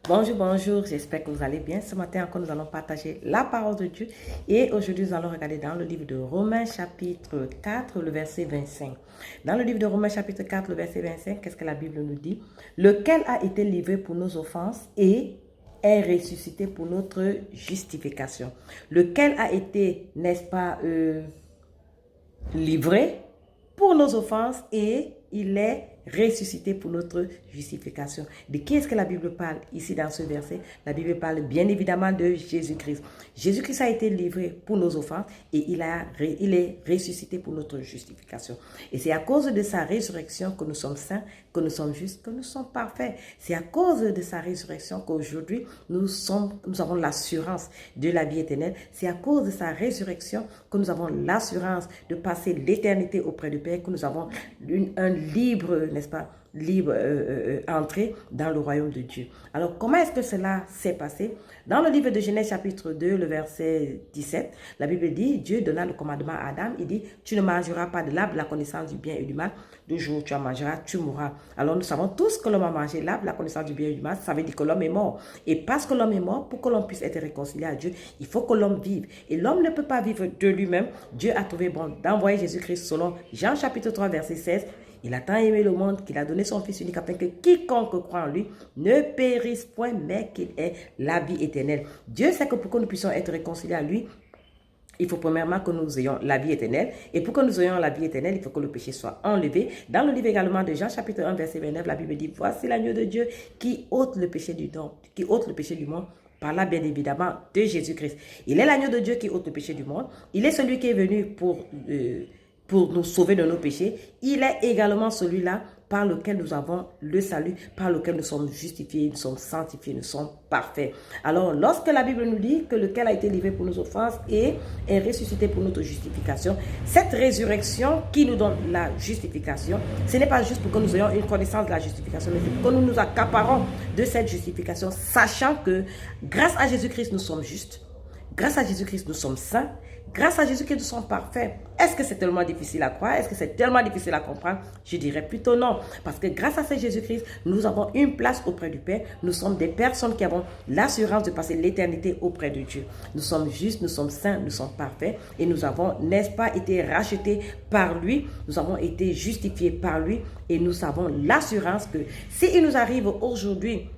Bonjour, bonjour, j'espère que vous allez bien. Ce matin encore, nous allons partager la parole de Dieu. Et aujourd'hui, nous allons regarder dans le livre de Romains chapitre 4, le verset 25. Dans le livre de Romains chapitre 4, le verset 25, qu'est-ce que la Bible nous dit? Lequel a été livré pour nos offenses et est ressuscité pour notre justification. Lequel a été, n'est-ce pas, livré pour nos offenses et il est ressuscité pour notre justification. De qui est-ce que la Bible parle ici dans ce verset? La Bible parle bien évidemment de Jésus-Christ. Jésus-Christ a été livré pour nos offenses et il est ressuscité pour notre justification. Et c'est à cause de sa résurrection que nous sommes saints, que nous sommes justes, que nous sommes parfaits. C'est à cause de sa résurrection qu'aujourd'hui nous avons l'assurance de la vie éternelle. C'est à cause de sa résurrection que nous avons l'assurance de passer l'éternité auprès du Père, que nous avons un libre, n'est-ce pas, libre entrée dans le royaume de Dieu. Alors, comment est-ce que cela s'est passé? Dans le livre de Genèse chapitre 2, le verset 17, la Bible dit, Dieu donna le commandement à Adam, il dit, tu ne mangeras pas de l'arbre de la connaissance du bien et du mal, le jour où tu en mangeras, tu mourras. Alors, nous savons tous que l'homme a mangé l'arbre de la connaissance du bien et du mal, ça veut dire que l'homme est mort. Et parce que l'homme est mort, pour que l'homme puisse être réconcilié à Dieu, il faut que l'homme vive. Et l'homme ne peut pas vivre de lui-même. Dieu a trouvé bon d'envoyer Jésus-Christ selon Jean chapitre 3, verset 16. Il a tant aimé le monde qu'il a donné son Fils unique afin que quiconque croit en lui ne périsse point, mais qu'il ait la vie éternelle. Dieu sait que pour que nous puissions être réconciliés à lui, il faut premièrement que nous ayons la vie éternelle. Et pour que nous ayons la vie éternelle, il faut que le péché soit enlevé. Dans le livre également de Jean, chapitre 1, verset 29, la Bible dit, voici l'agneau de Dieu qui ôte le péché du monde. Par là, bien évidemment, de Jésus-Christ. Il est l'agneau de Dieu qui ôte le péché du monde. Il est celui qui est venu pour nous sauver de nos péchés. Il est également celui-là par lequel nous avons le salut, par lequel nous sommes justifiés, nous sommes sanctifiés, nous sommes parfaits. Alors, lorsque la Bible nous dit que lequel a été livré pour nos offenses et est ressuscité pour notre justification, cette résurrection qui nous donne la justification, ce n'est pas juste pour que nous ayons une connaissance de la justification, mais pour que nous nous accaparons de cette justification, sachant que grâce à Jésus-Christ, nous sommes justes. Grâce à Jésus-Christ, nous sommes saints. Grâce à Jésus-Christ, nous sommes parfaits. Est-ce que c'est tellement difficile à croire? Est-ce que c'est tellement difficile à comprendre? Je dirais plutôt non. Parce que grâce à ce Jésus-Christ, nous avons une place auprès du Père. Nous sommes des personnes qui avons l'assurance de passer l'éternité auprès de Dieu. Nous sommes justes, nous sommes saints, nous sommes parfaits. Et nous avons, n'est-ce pas, été rachetés par lui. Nous avons été justifiés par lui. Et nous avons l'assurance que s'il nous arrive aujourd'hui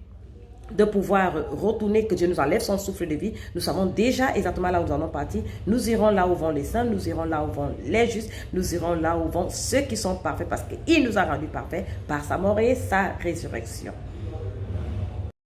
de pouvoir retourner, que Dieu nous enlève son souffle de vie, nous savons déjà exactement là où nous allons partir. Nous irons là où vont les saints, nous irons là où vont les justes, nous irons là où vont ceux qui sont parfaits parce qu'il nous a rendus parfaits par sa mort et sa résurrection.